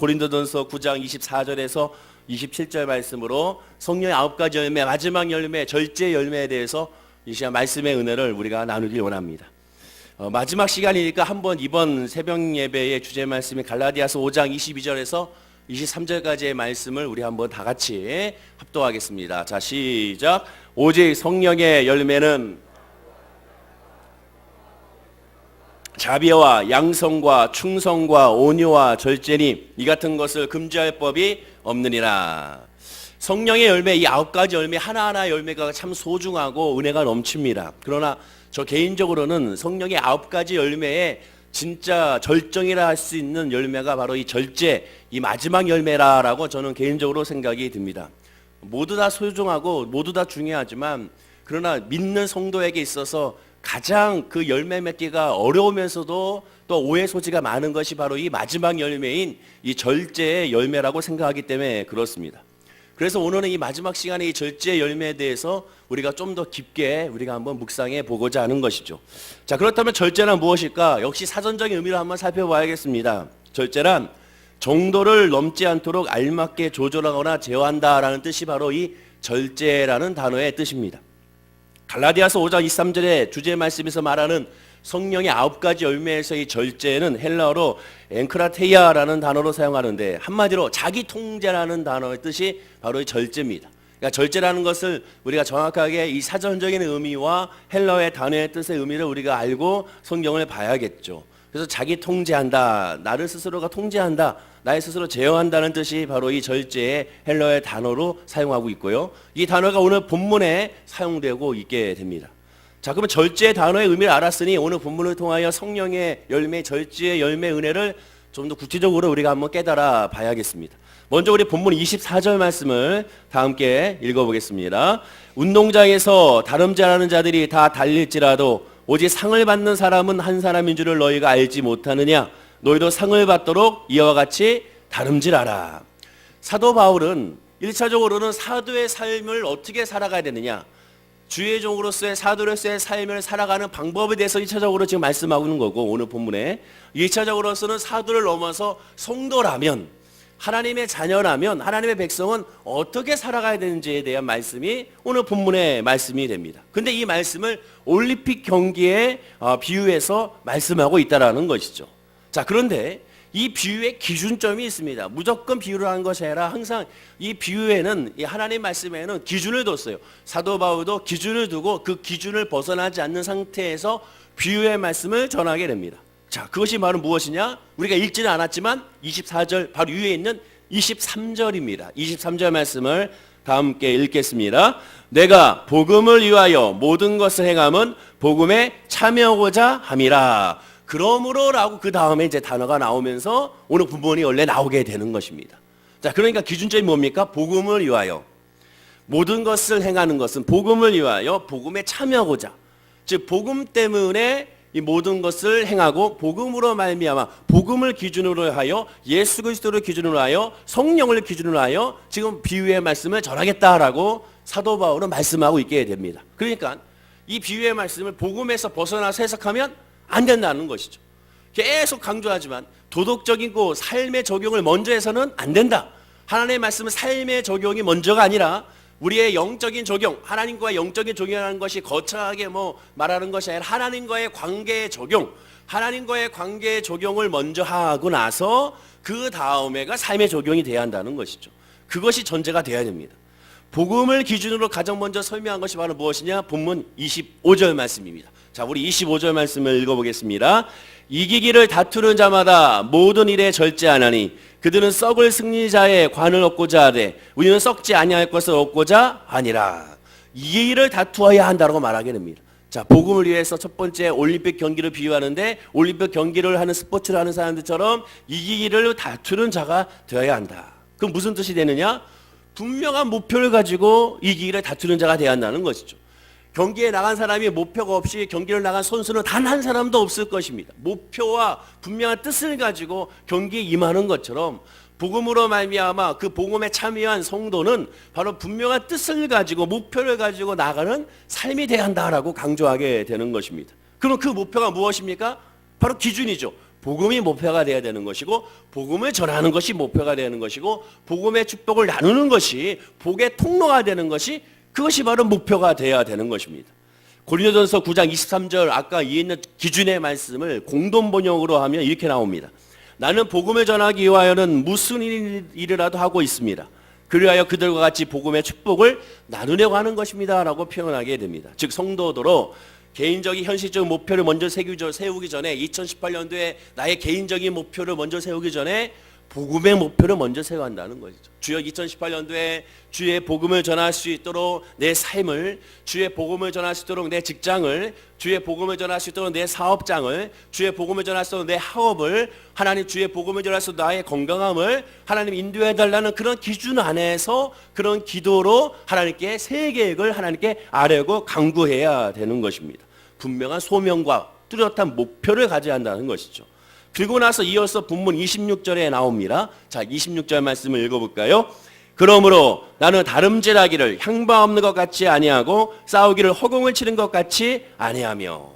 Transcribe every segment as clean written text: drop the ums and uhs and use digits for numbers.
고린도전서 9장 24절에서 27절 말씀으로 성령의 9가지 열매, 마지막 열매, 절제 열매에 대해서 이 시간 말씀의 은혜를 우리가 나누길 원합니다. 마지막 시간이니까 한번 이번 새벽 예배의 주제 말씀이 갈라디아서 5장 22절에서 23절까지의 말씀을 우리 한번 다 같이 합독하겠습니다. 자, 시작. 오직 성령의 열매는 자비와 양성과 충성과 온유와 절제니 이 같은 것을 금지할 법이 없느니라. 성령의 열매, 이 9가지 열매 하나하나 열매가 참 소중하고 은혜가 넘칩니다. 그러나 저 개인적으로는 성령의 9가지 열매에 진짜 절정이라 할 수 있는 열매가 바로 이 절제, 이 마지막 열매라고 저는 개인적으로 생각이 듭니다. 모두 다 소중하고 모두 다 중요하지만 그러나 믿는 성도에게 있어서 가장 그 열매 맺기가 어려우면서도 또 오해 소지가 많은 것이 바로 이 마지막 열매인 이 절제의 열매라고 생각하기 때문에 그렇습니다. 그래서 오늘은 이 마지막 시간에 이 절제의 열매에 대해서 우리가 좀 더 깊게 우리가 한번 묵상해 보고자 하는 것이죠. 자, 그렇다면 절제란 무엇일까? 역시 사전적인 의미를 한번 살펴봐야겠습니다. 절제란 정도를 넘지 않도록 알맞게 조절하거나 제어한다라는 뜻이 바로 이 절제라는 단어의 뜻입니다. 갈라디아서 5장 23절의 주제 말씀에서 말하는 성령의 9가지 열매에서의 절제는 헬라어로 엔크라테이아라는 단어로 사용하는데 한마디로 자기 통제라는 단어의 뜻이 바로 이 절제입니다. 그러니까 절제라는 것을 우리가 정확하게 이 사전적인 의미와 헬라어의 단어의 뜻의 의미를 우리가 알고 성경을 봐야겠죠. 그래서 자기 통제한다, 나를 스스로가 통제한다, 나의 스스로 제어한다는 뜻이 바로 이 절제의 헬라어의 단어로 사용하고 있고요. 이 단어가 오늘 본문에 사용되고 있게 됩니다. 자, 그러면 절제의 단어의 의미를 알았으니 오늘 본문을 통하여 성령의 열매, 절제의 열매 은혜를 좀 더 구체적으로 우리가 한번 깨달아 봐야겠습니다. 먼저 우리 본문 24절 말씀을 다 함께 읽어보겠습니다. 운동장에서 다름질하는 자들이 다 달릴지라도 오직 상을 받는 사람은 한 사람인 줄을 너희가 알지 못하느냐? 너희도 상을 받도록 이와 같이 다름질하라. 사도 바울은 1차적으로는 사도의 삶을 어떻게 살아가야 되느냐, 주의 종으로서의 사도로서의 삶을 살아가는 방법에 대해서 1차적으로 지금 말씀하고 있는 거고, 오늘 본문에 2차적으로서는 사도를 넘어서 성도라면, 하나님의 자녀라면 하나님의 백성은 어떻게 살아가야 되는지에 대한 말씀이 오늘 본문의 말씀이 됩니다. 근데 이 말씀을 올림픽 경기에 비유해서 말씀하고 있다는 것이죠. 자, 그런데 이 비유의 기준점이 있습니다. 무조건 비유를 하는 것이 아니라 항상 이 비유에는, 이 하나님 말씀에는 기준을 뒀어요. 사도 바울도 기준을 두고 그 기준을 벗어나지 않는 상태에서 비유의 말씀을 전하게 됩니다. 자, 그것이 바로 무엇이냐? 우리가 읽지는 않았지만 24절 바로 위에 있는 23절입니다. 23절 말씀을 다 함께 읽겠습니다. 내가 복음을 위하여 모든 것을 행함은 복음에 참여하고자 함이라. 그러므로라고 그 다음에 이제 단어가 나오면서 오늘 본문이 원래 나오게 되는 것입니다. 자, 그러니까 기준점이 뭡니까? 복음을 위하여 모든 것을 행하는 것은 복음을 위하여 복음에 참여하고자, 즉 복음 때문에 이 모든 것을 행하고 복음으로 말미암아 복음을 기준으로 하여 예수 그리스도를 기준으로 하여 성령을 기준으로 하여 지금 비유의 말씀을 전하겠다라고 사도 바울은 말씀하고 있게 됩니다. 그러니까 이 비유의 말씀을 복음에서 벗어나서 해석하면 안 된다는 것이죠. 계속 강조하지만 도덕적이고 삶의 적용을 먼저 해서는 안 된다. 하나님의 말씀은 삶의 적용이 먼저가 아니라 우리의 영적인 적용, 하나님과의 영적인 적용이라는 것이 거창하게 말하는 것이 아니라 하나님과의 관계의 적용, 하나님과의 관계의 적용을 먼저 하고 나서 그 다음에가 삶의 적용이 돼야 한다는 것이죠. 그것이 전제가 돼야 됩니다. 복음을 기준으로 가장 먼저 설명한 것이 바로 무엇이냐? 본문 25절 말씀입니다. 자, 우리 25절 말씀을 읽어보겠습니다. 이기기를 다투는 자마다 모든 일에 절제하나니 그들은 썩을 승리자의 관을 얻고자 하되 우리는 썩지 아니할 것을 얻고자 하니라. 이기기를 다투어야 한다고 말하게 됩니다. 자, 복음을 위해서 첫 번째 올림픽 경기를 비유하는데 올림픽 경기를 하는 스포츠를 하는 사람들처럼 이기기를 다투는 자가 되어야 한다. 그럼 무슨 뜻이 되느냐? 분명한 목표를 가지고 이기기를 다투는 자가 되어야 한다는 것이죠. 경기에 나간 사람이 목표가 없이 경기를 나간 선수는 단 한 사람도 없을 것입니다. 목표와 분명한 뜻을 가지고 경기에 임하는 것처럼 복음으로 말미암아 그 복음에 참여한 성도는 바로 분명한 뜻을 가지고 목표를 가지고 나가는 삶이 돼야 한다라고 강조하게 되는 것입니다. 그럼 그 목표가 무엇입니까? 바로 기준이죠. 복음이 목표가 되어야 되는 것이고 복음을 전하는 것이 목표가 되는 것이고 복음의 축복을 나누는 것이 복의 통로가 되는 것이 그것이 바로 목표가 되어야 되는 것입니다. 고린도전서 9장 23절 아까 이 있는 기준의 말씀을 공동 번역으로 하면 이렇게 나옵니다. 나는 복음을 전하기 위하여는 무슨 일이라도 하고 있습니다. 그리하여 그들과 같이 복음의 축복을 나누려고 하는 것입니다 라고 표현하게 됩니다. 즉 성도도로 개인적인 현실적 목표를 먼저 세우기 전에 2018년도에 나의 개인적인 목표를 먼저 세우기 전에 복음의 목표를 먼저 세워야 한다는 것이죠. 주여 2018년도에 주의 복음을 전할 수 있도록 내 삶을, 주의 복음을 전할 수 있도록 내 직장을, 주의 복음을 전할 수 있도록 내 사업장을, 주의 복음을 전할 수 있도록 내 학업을, 하나님 주의 복음을 전할 수 있도록 나의 건강함을 하나님 인도해 달라는 그런 기준 안에서 그런 기도로 하나님께 새 계획을 하나님께 아뢰고 강구해야 되는 것입니다. 분명한 소명과 뚜렷한 목표를 가져야 한다는 것이죠. 그리고 나서 이어서 본문 26절에 나옵니다. 자, 26절 말씀을 읽어볼까요? 그러므로 나는 다름질하기를 향방 없는 것 같이 아니하고 싸우기를 허공을 치는 것 같이 아니하며,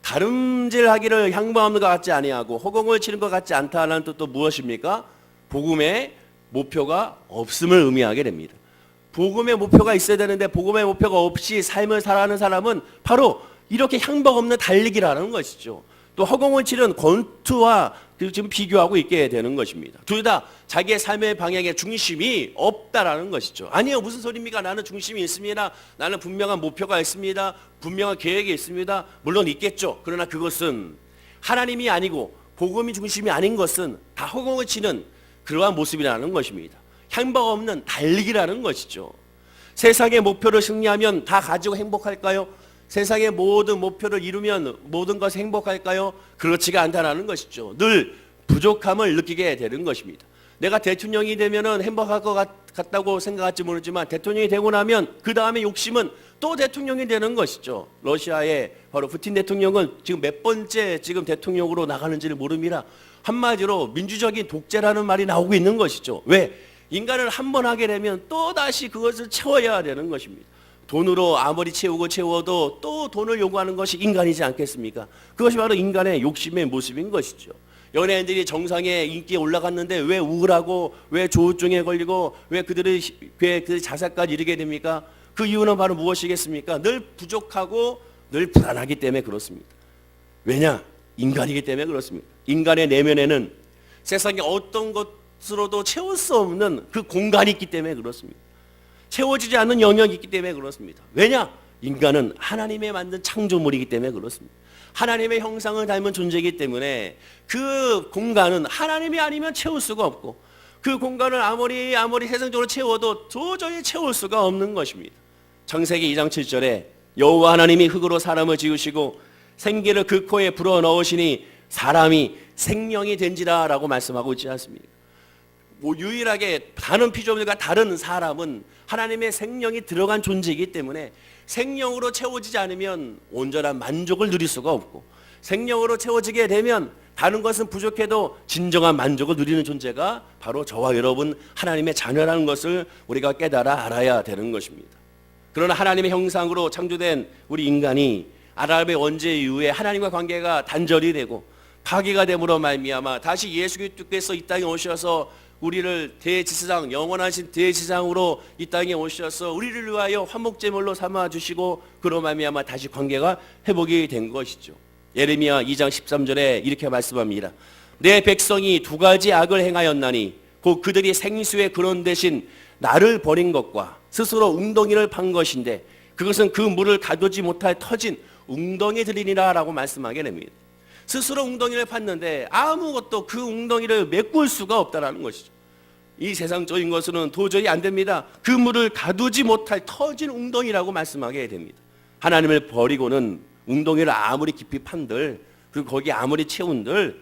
다름질하기를 향방 없는 것 같지 아니하고 허공을 치는 것 같지 않다는 뜻도 무엇입니까? 복음의 목표가 없음을 의미하게 됩니다. 복음의 목표가 있어야 되는데 복음의 목표가 없이 삶을 살아가는 사람은 바로 이렇게 향방 없는 달리기라는 것이죠. 또 허공을 치는 권투와 지금 비교하고 있게 되는 것입니다. 둘 다 자기의 삶의 방향에 중심이 없다라는 것이죠. 아니요, 무슨 소리입니까? 나는 중심이 있습니다. 나는 분명한 목표가 있습니다. 분명한 계획이 있습니다. 물론 있겠죠. 그러나 그것은 하나님이 아니고 복음이 중심이 아닌 것은 다 허공을 치는 그러한 모습이라는 것입니다. 향방 없는 달리기라는 것이죠. 세상의 목표를 승리하면 다 가지고 행복할까요? 세상의 모든 목표를 이루면 모든 것이 행복할까요? 그렇지가 않다는 것이죠. 늘 부족함을 느끼게 되는 것입니다. 내가 대통령이 되면 행복할 것 같다고 생각할지 모르지만 대통령이 되고 나면 그 다음에 욕심은 또 대통령이 되는 것이죠. 러시아의 바로 푸틴 대통령은 지금 몇 번째 지금 대통령으로 나가는지를 모릅니다. 한마디로 민주적인 독재라는 말이 나오고 있는 것이죠. 왜? 인간을 한 번 하게 되면 또 다시 그것을 채워야 되는 것입니다. 돈으로 아무리 채워도 또 돈을 요구하는 것이 인간이지 않겠습니까? 그것이 바로 인간의 욕심의 모습인 것이죠. 연예인들이 정상에 인기에 올라갔는데 왜 우울하고 왜 조울증에 걸리고 왜 그들이 자살까지 이르게 됩니까? 그 이유는 바로 무엇이겠습니까? 늘 부족하고 늘 불안하기 때문에 그렇습니다. 왜냐? 인간이기 때문에 그렇습니다. 인간의 내면에는 세상의 어떤 것으로도 채울 수 없는 그 공간이 있기 때문에 그렇습니다. 채워지지 않는 영역이 있기 때문에 그렇습니다. 왜냐? 인간은 하나님의 만든 창조물이기 때문에 그렇습니다. 하나님의 형상을 닮은 존재이기 때문에 그 공간은 하나님이 아니면 채울 수가 없고 그 공간을 아무리 세상적으로 채워도 도저히 채울 수가 없는 것입니다. 창세기 2장 7절에 여호와 하나님이 흙으로 사람을 지으시고 생기를 그 코에 불어넣으시니 사람이 생명이 된지라 라고 말씀하고 있지 않습니까? 유일하게 다른 피조물과 다른 사람은 하나님의 생명이 들어간 존재이기 때문에 생명으로 채워지지 않으면 온전한 만족을 누릴 수가 없고 생명으로 채워지게 되면 다른 것은 부족해도 진정한 만족을 누리는 존재가 바로 저와 여러분 하나님의 자녀라는 것을 우리가 깨달아 알아야 되는 것입니다. 그러나 하나님의 형상으로 창조된 우리 인간이 아담의 원죄 이후에 하나님과 관계가 단절이 되고 파괴가 됨으로 말미암아 다시 예수 그리스도께서 이 땅에 오셔서 우리를 대제사장, 영원하신 대제사장으로 이 땅에 오셔서 우리를 위하여 화목제물로 삼아주시고 그로 말미암아 다시 관계가 회복이 된 것이죠. 예레미야 2장 13절에 이렇게 말씀합니다. 내 백성이 두 가지 악을 행하였나니 곧 그들이 생수의 근원 대신 나를 버린 것과 스스로 웅덩이를 판 것인데 그것은 그 물을 가두지 못할 터진 웅덩이들이니라 라고 말씀하게 됩니다. 스스로 웅덩이를 팠는데 아무것도 그 웅덩이를 메꿀 수가 없다는 것이죠. 이 세상적인 것은 도저히 안 됩니다. 그 물을 가두지 못할 터진 웅덩이라고 말씀하게 됩니다. 하나님을 버리고는 웅덩이를 아무리 깊이 판들 그리고 거기 아무리 채운들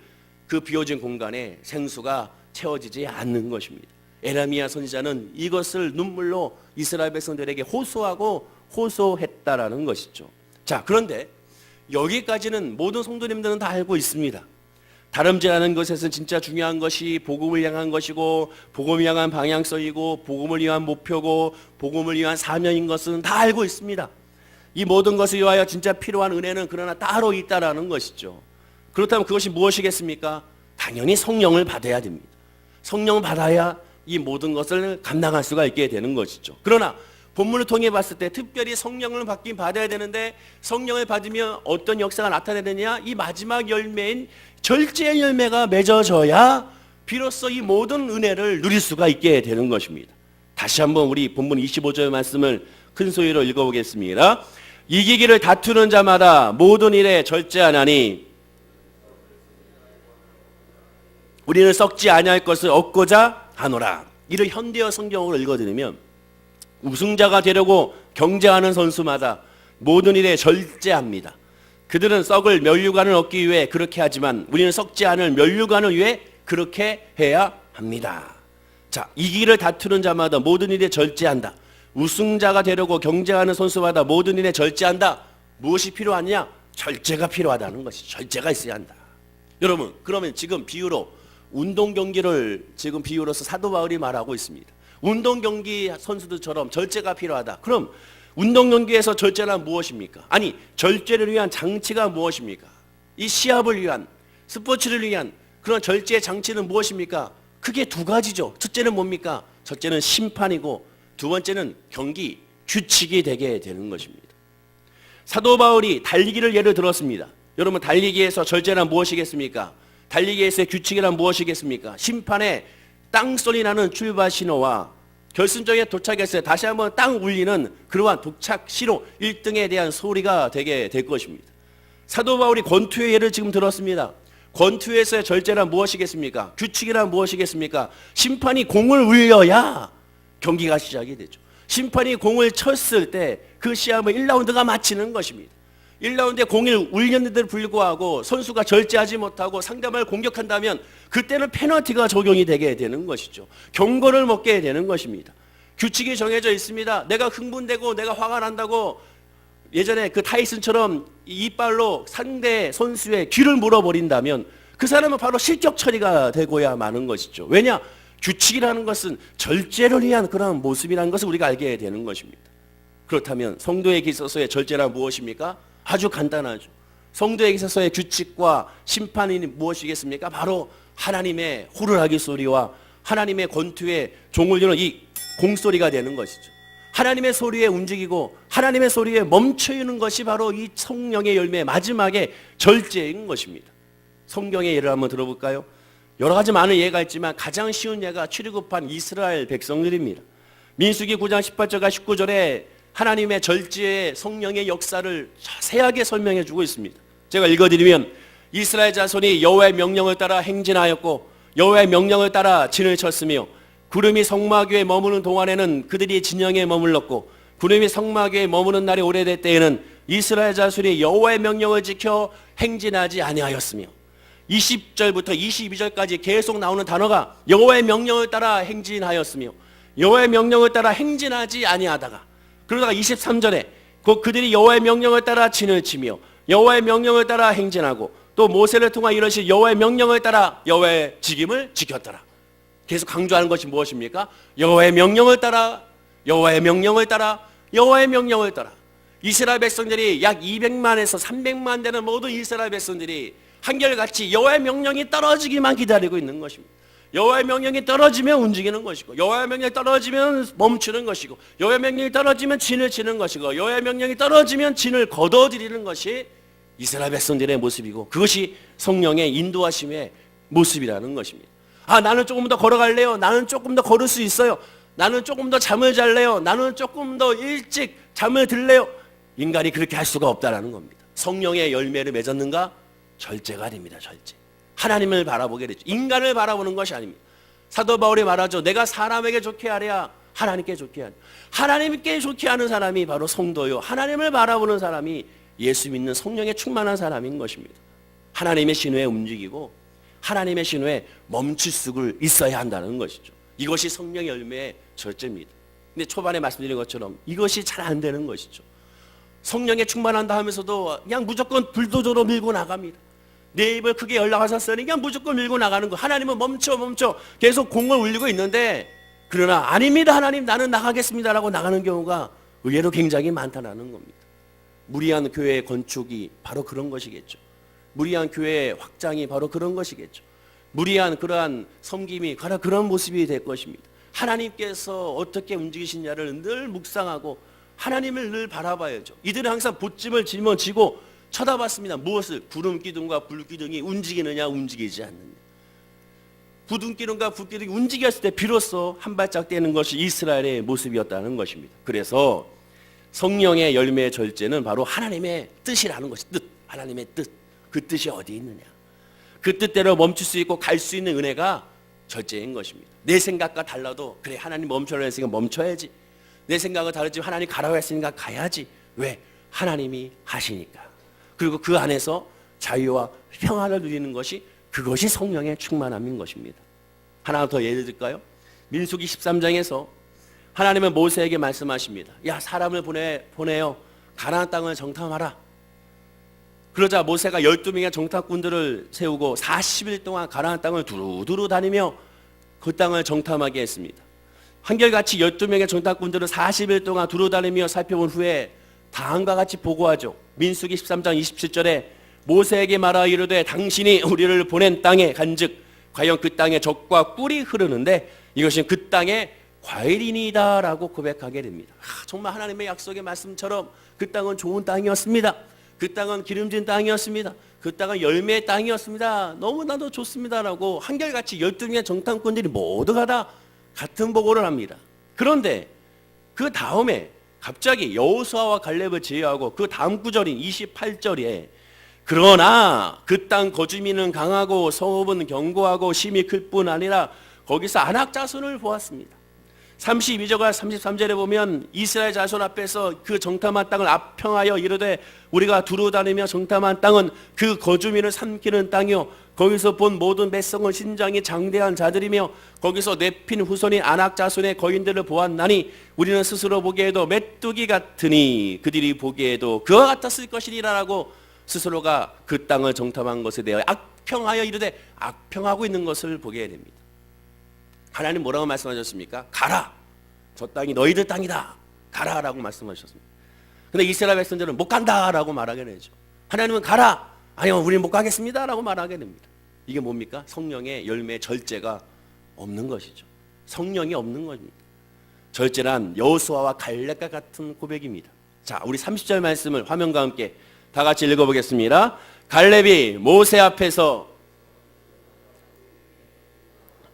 그 비워진 공간에 생수가 채워지지 않는 것입니다. 에레미야 선지자는 이것을 눈물로 이스라엘 백성들에게 호소했다라는 것이죠. 자, 그런데 여기까지는 모든 성도님들은 다 알고 있습니다. 다름질하는 것에서 진짜 중요한 것이 복음을 향한 것이고 복음을 향한 방향성이고 복음을 위한 목표고 복음을 위한 사명인 것은 다 알고 있습니다. 이 모든 것을 위하여 진짜 필요한 은혜는 그러나 따로 있다라는 것이죠. 그렇다면 그것이 무엇이겠습니까? 당연히 성령을 받아야 됩니다. 성령 받아야 이 모든 것을 감당할 수가 있게 되는 것이죠. 그러나 본문을 통해 봤을 때 특별히 성령을 받긴 받아야 되는데, 성령을 받으면 어떤 역사가 나타나느냐? 이 마지막 열매인 절제의 열매가 맺어져야 비로소 이 모든 은혜를 누릴 수가 있게 되는 것입니다. 다시 한번 우리 본문 25절 말씀을 큰 소리로 읽어보겠습니다. 이기기를 다투는 자마다 모든 일에 절제하나니 우리는 썩지 아니할 것을 얻고자 하노라. 이를 현대어 성경으로 읽어드리면, 우승자가 되려고 경쟁하는 선수마다 모든 일에 절제합니다. 그들은 썩을 면류관을 얻기 위해 그렇게 하지만 우리는 썩지 않을 면류관을 위해 그렇게 해야 합니다. 자, 이기기를 다투는 자마다 모든 일에 절제한다. 우승자가 되려고 경쟁하는 선수마다 모든 일에 절제한다. 무엇이 필요하냐? 절제가 필요하다는 것이죠. 절제가 있어야 한다. 여러분, 그러면 지금 비유로 운동 경기를 지금 비유로서 사도 바울이 말하고 있습니다. 운동 경기 선수들처럼 절제가 필요하다. 그럼 운동 경기에서 절제란 무엇입니까? 아니, 절제를 위한 장치가 무엇입니까? 이 시합을 위한, 스포츠를 위한 그런 절제의 장치는 무엇입니까? 크게 두 가지죠. 첫째는 뭡니까? 첫째는 심판이고, 두 번째는 경기 규칙이 되게 되는 것입니다. 사도 바울이 달리기를 예를 들었습니다. 여러분, 달리기에서 절제란 무엇이겠습니까? 달리기에서의 규칙이란 무엇이겠습니까? 심판의 땅소리 나는 출발 신호와 결승점에 도착했을 때 다시 한번 땅 울리는 그러한 도착 신호, 1등에 대한 소리가 되게 될 것입니다. 사도 바울이 권투의 예를 지금 들었습니다. 권투에서의 절제란 무엇이겠습니까? 규칙이란 무엇이겠습니까? 심판이 공을 울려야 경기가 시작이 되죠. 심판이 공을 쳤을 때 그 시합을 1라운드가 마치는 것입니다. 1라운드에 공을 울렸는데도 불구하고 선수가 절제하지 못하고 상대방을 공격한다면 그때는 페널티가 적용이 되게 되는 것이죠. 경고를 먹게 되는 것입니다. 규칙이 정해져 있습니다. 내가 흥분되고 내가 화가 난다고 예전에 그 타이슨처럼 이빨로 상대 선수의 귀를 물어버린다면 그 사람은 바로 실격 처리가 되고야 마는 것이죠. 왜냐? 규칙이라는 것은 절제를 위한 그런 모습이라는 것을 우리가 알게 되는 것입니다. 그렇다면 성도에게 있어서의 절제란 무엇입니까? 아주 간단하죠. 성도에게 있어서의 규칙과 심판이 무엇이겠습니까? 바로 하나님의 호루라기 소리와 하나님의 권투에 종을 이루는 이 공소리가 되는 것이죠. 하나님의 소리에 움직이고 하나님의 소리에 멈춰있는 것이 바로 이 성령의 열매의 마지막에 절제인 것입니다. 성경의 예를 한번 들어볼까요? 여러 가지 많은 예가 있지만 가장 쉬운 예가 출애굽한 이스라엘 백성들입니다. 민수기 9장 18절과 19절에 하나님의 절제의 성령의 역사를 자세하게 설명해 주고 있습니다. 제가 읽어드리면, 이스라엘 자손이 여호와의 명령을 따라 행진하였고 여호와의 명령을 따라 진을 쳤으며 구름이 성막위에 머무는 동안에는 그들이 진영에 머물렀고 구름이 성막위에 머무는 날이 오래될 때에는 이스라엘 자손이 여호와의 명령을 지켜 행진하지 아니하였으며, 20절부터 22절까지 계속 나오는 단어가 여호와의 명령을 따라 행진하였으며 여호와의 명령을 따라 행진하지 아니하다가, 그러다가 23절에 그들이 여호와의 명령을 따라 진을 치며 여호와의 명령을 따라 행진하고 또 모세를 통하 이르신 여호와의 명령을 따라 여호와의 직임을 지켰더라. 계속 강조하는 것이 무엇입니까? 여호와의 명령을 따라, 여호와의 명령을 따라, 여호와의 명령을 따라. 이스라엘 백성들이 약 200만에서 300만 되는 모든 이스라엘 백성들이 한결같이 여호와의 명령이 떨어지기만 기다리고 있는 것입니다. 여호와의 명령이 떨어지면 움직이는 것이고, 여호와의 명령이 떨어지면 멈추는 것이고, 여호와의 명령이 떨어지면 진을 치는 것이고, 여호와의 명령이 떨어지면 진을 거둬들이는 것이 이스라엘 백성들의 모습이고, 그것이 성령의 인도하심의 모습이라는 것입니다. 아, 나는 조금 더 걸어갈래요. 나는 조금 더 걸을 수 있어요. 나는 조금 더 잠을 잘래요. 나는 조금 더 일찍 잠을 들래요. 인간이 그렇게 할 수가 없다라는 겁니다. 성령의 열매를 맺었는가? 절제가 됩니다. 절제. 하나님을 바라보게 되죠. 인간을 바라보는 것이 아닙니다. 사도 바울이 말하죠. 내가 사람에게 좋게 하랴 하나님께 좋게 하랴. 하나님께 좋게 하는 사람이 바로 성도요, 하나님을 바라보는 사람이 예수 믿는 성령에 충만한 사람인 것입니다. 하나님의 신호에 움직이고 하나님의 신호에 멈출 수 있어야 한다는 것이죠. 이것이 성령의 열매의 절제입니다. 근데 초반에 말씀드린 것처럼 이것이 잘 안 되는 것이죠. 성령에 충만한다 하면서도 그냥 무조건 불도저로 밀고 나갑니다. 내 입을 크게 열라하셨으니 그냥 무조건 밀고 나가는 거. 하나님은 멈춰 계속 공을 울리고 있는데, 그러나 아닙니다 하나님, 나는 나가겠습니다라고 나가는 경우가 의외로 굉장히 많다는 겁니다. 무리한 교회의 건축이 바로 그런 것이겠죠. 무리한 교회의 확장이 바로 그런 것이겠죠. 무리한 그러한 섬김이 바로 그런 모습이 될 것입니다. 하나님께서 어떻게 움직이시냐를 늘 묵상하고 하나님을 늘 바라봐야죠. 이들은 항상 보찜을 짊어지고 쳐다봤습니다. 무엇을? 구름 기둥과 불 기둥이 움직이느냐 움직이지 않느냐. 구름 기둥과 불 기둥이 움직였을 때 비로소 한 발짝 떼는 것이 이스라엘의 모습이었다는 것입니다. 그래서 성령의 열매의 절제는 바로 하나님의 뜻이라는 것이 뜻. 하나님의 뜻. 그 뜻이 어디 있느냐. 그 뜻대로 멈출 수 있고 갈 수 있는 은혜가 절제인 것입니다. 내 생각과 달라도 그래 하나님 멈춰라 했으니까 멈춰야지. 내 생각은 다르지만 하나님 가라고 했으니까 가야지. 왜? 하나님이 하시니까. 그리고 그 안에서 자유와 평안을 누리는 것이 그것이 성령의 충만함인 것입니다. 하나 더 예를 들까요? 민수기 13장에서 하나님은 모세에게 말씀하십니다. 야 사람을 보내요. 가나안 땅을 정탐하라. 그러자 모세가 12명의 정탐꾼들을 세우고 40일 동안 가나안 땅을 두루두루 다니며 그 땅을 정탐하게 했습니다. 한결같이 12명의 정탐꾼들을 40일 동안 두루 다니며 살펴본 후에 다음과 같이 보고하죠. 민수기 13장 27절에 모세에게 말하 이르되 당신이 우리를 보낸 땅에 간즉 과연 그 땅에 젖과 꿀이 흐르는데 이것은 그 땅의 과일이니이다 라고 고백하게 됩니다. 정말 하나님의 약속의 말씀처럼 그 땅은 좋은 땅이었습니다. 그 땅은 기름진 땅이었습니다. 그 땅은 열매의 땅이었습니다. 너무나도 좋습니다라고 한결같이 12명의 정탐꾼들이 모두가 다 같은 보고를 합니다. 그런데 그 다음에 갑자기 여호수아와 갈렙을 제외하고 그 다음 구절인 28절에 그러나 그 땅 거주민은 강하고 성읍은 견고하고 심이 클 뿐 아니라 거기서 아낙 자손을 보았습니다. 32절과 33절에 보면 이스라엘 자손 앞에서 그 정탐한 땅을 압평하여 이르되 우리가 두루 다니며 정탐한 땅은 그 거주민을 삼키는 땅이요 거기서 본 모든 백성은 신장이 장대한 자들이며 거기서 내핀 후손인 아낙 자손의 거인들을 보았나니 우리는 스스로 보기에도 메뚜기 같으니 그들이 보기에도 그와 같았을 것이니라라고 스스로가 그 땅을 정탐한 것에 대하여 악평하여 이르되 악평하고 있는 것을 보게 됩니다. 하나님 뭐라고 말씀하셨습니까? 가라. 저 땅이 너희들 땅이다. 가라라고 말씀하셨습니다. 근데 이스라엘 백성들은 못 간다라고 말하게 되죠. 하나님은 가라. 아니요, 우리는 못 가겠습니다라고 말하게 됩니다. 이게 뭡니까? 성령의 열매의 절제가 없는 것이죠. 성령이 없는 겁니다. 절제란 여호수아와 갈렙과 같은 고백입니다. 자, 우리 30절 말씀을 화면과 함께 다 같이 읽어보겠습니다. 갈렙이 모세 앞에서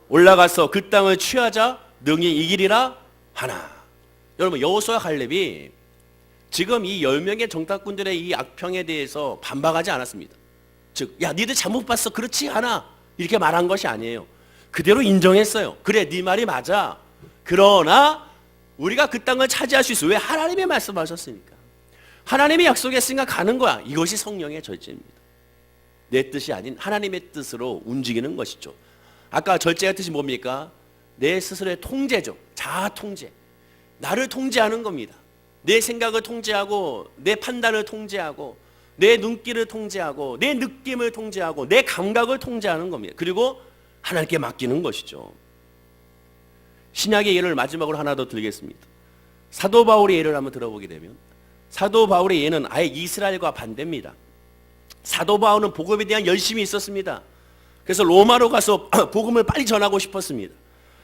올라가서 그 땅을 취하자 능히 이기리라 하나. 여러분 여호수아 갈렙이 지금 이 10명의 정탐꾼들의 이 악평에 대해서 반박하지 않았습니다. 즉, 야 니들 잘못 봤어 그렇지 않아 이렇게 말한 것이 아니에요. 그대로 인정했어요. 그래 네 말이 맞아. 그러나 우리가 그 땅을 차지할 수 있어. 왜? 하나님이 말씀하셨으니까. 하나님이 약속했으니까 가는 거야. 이것이 성령의 절제입니다. 내 뜻이 아닌 하나님의 뜻으로 움직이는 것이죠. 아까 절제의 뜻이 뭡니까? 내 스스로의 통제죠. 자아 통제. 나를 통제하는 겁니다. 내 생각을 통제하고 내 판단을 통제하고 내 눈길을 통제하고 내 느낌을 통제하고 내 감각을 통제하는 겁니다. 그리고 하나님께 맡기는 것이죠. 신약의 예를 마지막으로 하나 더 들겠습니다. 사도 바울의 예를 한번 들어보게 되면 사도 바울의 예는 아예 이스라엘과 반대입니다. 사도 바울은 복음에 대한 열심이 있었습니다. 그래서 로마로 가서 복음을 빨리 전하고 싶었습니다.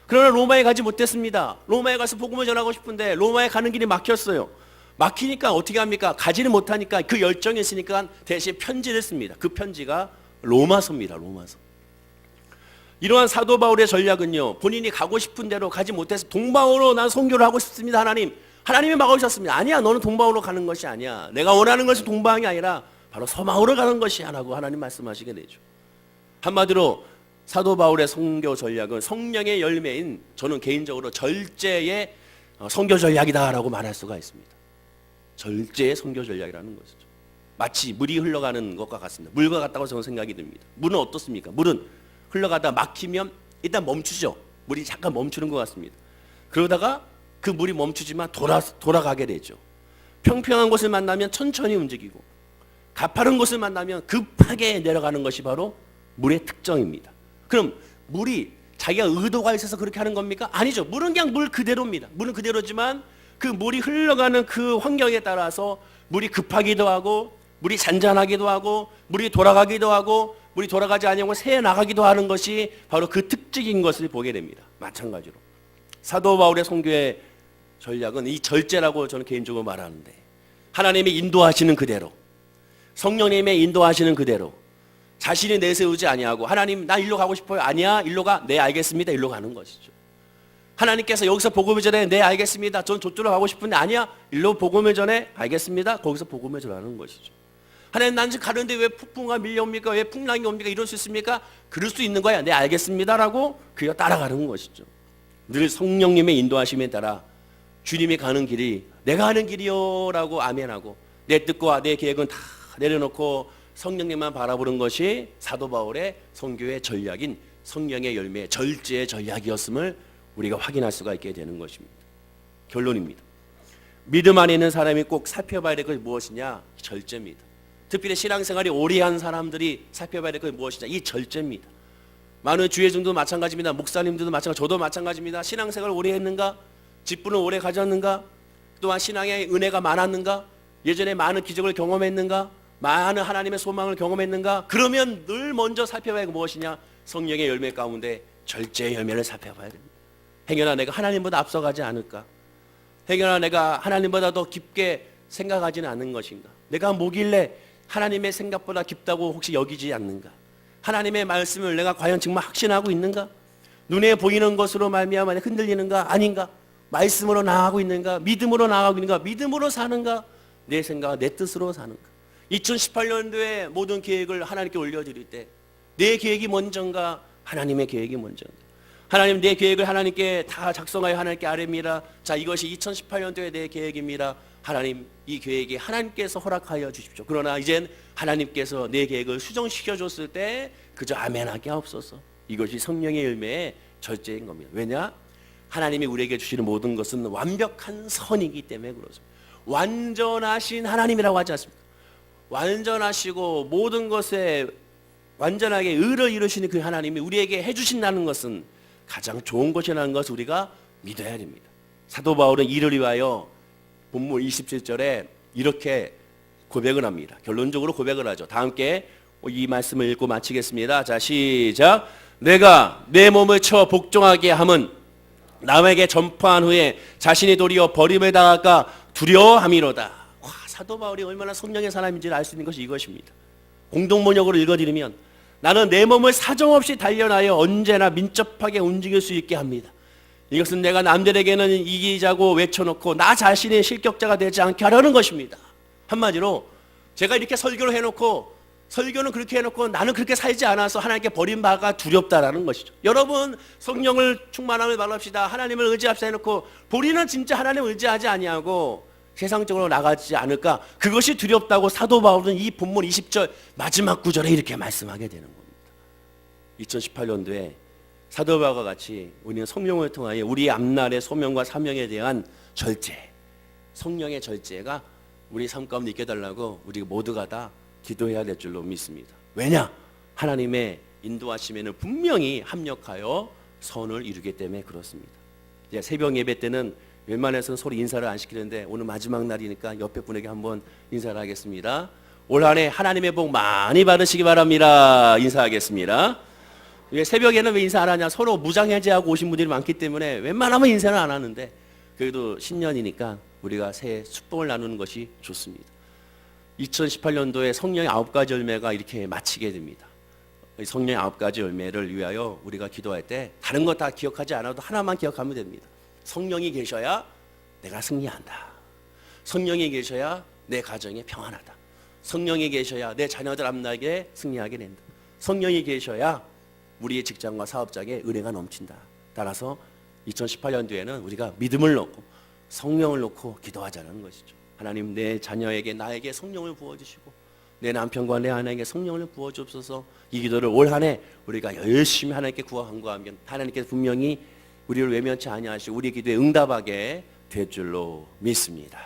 그러나 로마에 가지 못했습니다. 로마에 가서 복음을 전하고 싶은데 로마에 가는 길이 막혔어요. 막히니까 어떻게 합니까? 가지는 못하니까 그 열정이 있으니까 대신 편지를 씁니다. 그 편지가 로마서입니다. 로마서. 이러한 사도 바울의 전략은요, 본인이 가고 싶은 대로 가지 못해서 동방으로 난 선교를 하고 싶습니다. 하나님이 막으셨습니다. 아니야, 너는 동방으로 가는 것이 아니야. 내가 원하는 것은 동방이 아니라 바로 서방으로 가는 것이야 라고 하나님 말씀하시게 되죠. 한마디로 사도 바울의 선교 전략은 성령의 열매인 저는 개인적으로 절제의 선교 전략이다라고 말할 수가 있습니다. 절제의 선교 전략이라는 것이죠. 마치 물이 흘러가는 것과 같습니다. 물과 같다고 저는 생각이 듭니다. 물은 어떻습니까? 물은 흘러가다 막히면 일단 멈추죠. 물이 잠깐 멈추는 것 같습니다. 그러다가 그 물이 멈추지만 돌아가게 되죠. 평평한 곳을 만나면 천천히 움직이고 가파른 곳을 만나면 급하게 내려가는 것이 바로 물의 특징입니다. 그럼 물이 자기가 의도가 있어서 그렇게 하는 겁니까? 아니죠. 물은 그냥 물 그대로입니다. 물은 그대로지만 그 물이 흘러가는 그 환경에 따라서 물이 급하기도 하고 물이 잔잔하기도 하고 물이 돌아가기도 하고 물이 돌아가지 아니하고 새 나가기도 하는 것이 바로 그 특징인 것을 보게 됩니다. 마찬가지로 사도 바울의 선교의 전략은 이 절제라고 저는 개인적으로 말하는데, 하나님이 인도하시는 그대로, 성령님의 인도하시는 그대로 자신이 내세우지 아니하고, 하나님 나 일로 가고 싶어요. 아니야, 일로 가. 네, 알겠습니다. 일로 가는 것이죠. 하나님께서 여기서 복음을 전해. 네, 알겠습니다. 전 저쪽으로 가고 싶은데 아니야, 일로 복음을 전해. 알겠습니다. 거기서 복음을 전하는 것이죠. 하나님 난 지금 가는데 왜 폭풍과 밀려옵니까? 왜 풍랑이 옵니까? 이럴 수 있습니까? 그럴 수 있는 거야. 네, 알겠습니다라고 그가 따라가는 것이죠. 늘 성령님의 인도하심에 따라 주님이 가는 길이 내가 하는 길이요라고 아멘하고, 내 뜻과 내 계획은 다 내려놓고 성령님만 바라보는 것이 사도 바울의 선교의 전략인 성령의 열매, 절제의 전략이었음을 우리가 확인할 수가 있게 되는 것입니다. 결론입니다. 믿음 안에 있는 사람이 꼭 살펴봐야 될 것이 무엇이냐? 절제입니다. 특별히 신앙생활이 오래 한 사람들이 살펴봐야 될 것이 무엇이냐? 이 절제입니다. 많은 주회중도 마찬가지입니다. 목사님들도 마찬가지, 저도 마찬가지입니다. 신앙생활을 오래 했는가? 직분을 오래 가졌는가? 또한 신앙의 은혜가 많았는가? 예전에 많은 기적을 경험했는가? 많은 하나님의 소망을 경험했는가? 그러면 늘 먼저 살펴봐야 할 것이 무엇이냐? 성령의 열매 가운데 절제의 열매를 살펴봐야 됩니다. 행여나 내가 하나님보다 앞서가지 않을까? 행여나 내가 하나님보다 더 깊게 생각하지는 않는 것인가? 내가 뭐길래 하나님의 생각보다 깊다고 혹시 여기지 않는가? 하나님의 말씀을 내가 과연 정말 확신하고 있는가? 눈에 보이는 것으로 말미암아 흔들리는가? 아닌가? 말씀으로 나아가고 있는가? 믿음으로 나아가고 있는가? 믿음으로 사는가? 내 생각, 내 뜻으로 사는가? 2018년도에 모든 계획을 하나님께 올려드릴 때 내 계획이 먼저인가? 하나님의 계획이 먼저인가? 하나님, 내 계획을 하나님께 다 작성하여 하나님께 아뢰미라. 자, 이것이 2018년도의 내 계획입니다. 하나님, 이 계획이 하나님께서 허락하여 주십시오. 그러나 이젠 하나님께서 내 계획을 수정시켜 줬을 때 그저 아멘하게 하옵소서. 이것이 성령의 열매의 절제인 겁니다. 왜냐? 하나님이 우리에게 주시는 모든 것은 완벽한 선이기 때문에 그렇습니다. 완전하신 하나님이라고 하지 않습니까? 완전하시고 모든 것에 완전하게 의를 이루시는 그 하나님이 우리에게 해주신다는 것은 가장 좋은 것이라는 것을 우리가 믿어야 됩니다. 사도 바울은 이를 위하여 본문 27절에 이렇게 고백을 합니다. 결론적으로 고백을 하죠. 다 함께 이 말씀을 읽고 마치겠습니다. 자, 시작. 내가 내 몸을 쳐 복종하게 함은 남에게 전파한 후에 자신이 도리어 버림을 당할까 두려워함이로다. 와, 사도 바울이 얼마나 성령의 사람인지를 알 수 있는 것이 이것입니다. 공동번역으로 읽어드리면 나는 내 몸을 사정없이 단련하여 언제나 민첩하게 움직일 수 있게 합니다. 이것은 내가 남들에게는 이기자고 외쳐놓고 나 자신의 실격자가 되지 않게 하려는 것입니다. 한마디로 제가 이렇게 설교를 해놓고, 설교는 그렇게 해놓고 나는 그렇게 살지 않아서 하나님께 버림받아가 두렵다라는 것이죠. 여러분, 성령을 충만함을 말합시다. 하나님을 의지합시다 해놓고 우리는 진짜 하나님을 의지하지 아니하고 세상적으로 나가지 않을까? 그것이 두렵다고 사도 바울은 이 본문 20절 마지막 구절에 이렇게 말씀하게 되는 겁니다. 2018년도에 사도 바울과 같이 우리는 성령을 통하여 우리 앞날의 소명과 사명에 대한 절제, 성령의 절제가 우리 삶 가운데 있게 해달라고 우리 모두가 다 기도해야 될 줄로 믿습니다. 왜냐? 하나님의 인도하심에는 분명히 합력하여 선을 이루기 때문에 그렇습니다. 새벽 예배 때는 웬만해서는 서로 인사를 안 시키는데 오늘 마지막 날이니까 옆에 분에게 한번 인사를 하겠습니다. 올 한 해 하나님의 복 많이 받으시기 바랍니다. 인사하겠습니다. 새벽에는 왜 인사 안 하냐? 서로 무장해제하고 오신 분들이 많기 때문에 웬만하면 인사는 안 하는데, 그래도 신년이니까 우리가 새해 축복을 나누는 것이 좋습니다. 2018년도에 성령의 9가지 열매가 이렇게 마치게 됩니다. 성령의 9가지 열매를 위하여 우리가 기도할 때 다른 거 다 기억하지 않아도 하나만 기억하면 됩니다. 성령이 계셔야 내가 승리한다. 성령이 계셔야 내 가정이 평안하다. 성령이 계셔야 내 자녀들 앞날에 승리하게 된다. 성령이 계셔야 우리의 직장과 사업장에 은혜가 넘친다. 따라서 2018년도에는 우리가 믿음을 놓고 성령을 놓고 기도하자는 것이죠. 하나님, 내 자녀에게 나에게 성령을 부어주시고 내 남편과 내 아내에게 성령을 부어주옵소서. 이 기도를 올 한 해 우리가 열심히 하나님께 구하면 하나님께서 분명히 우리를 외면치 아니하시고 우리 기도에 응답하게 될 줄로 믿습니다.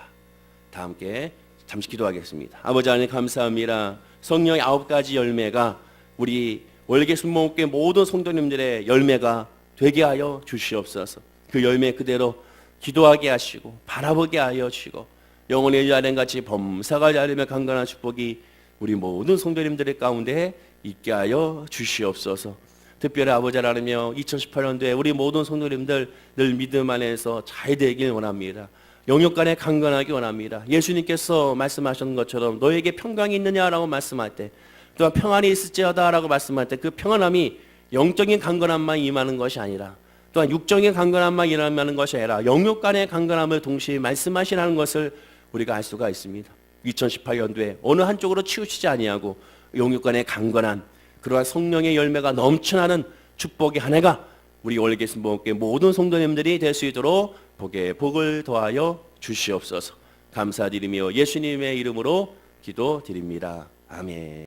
다 함께 잠시 기도하겠습니다. 아버지 하나님 감사합니다. 성령의 9가지 열매가 우리 월계 순복음교회 모든 성도님들의 열매가 되게 하여 주시옵소서. 그 열매 그대로 기도하게 하시고 바라보게 하여 주시고 영혼의 자연같이 범사가 자르며 강건한 축복이 우리 모든 성도님들의 가운데 있게 하여 주시옵소서. 특별히 아버지 하나님이여 2018년도에 우리 모든 성도님들 늘 믿음 안에서 잘 되길 원합니다. 영육간에 강건하기 원합니다. 예수님께서 말씀하셨던 것처럼 너에게 평강이 있느냐라고 말씀할 때, 또한 평안이 있을지어다라고 말씀할 때 그 평안함이 영적인 강건함만 임하는 것이 아니라, 또한 육적인 강건함만 임하는 것이 아니라 영육간의 강건함을 동시에 말씀하시라는 것을 우리가 알 수가 있습니다. 2018년도에 어느 한쪽으로 치우치지 아니하고 영육간의 강건한 그러한 성령의 열매가 넘쳐나는 축복의 한 해가 우리 올게 계신 모든 성도님들이 될 수 있도록 복에 복을 더하여 주시옵소서. 감사드리며 예수님의 이름으로 기도드립니다. 아멘.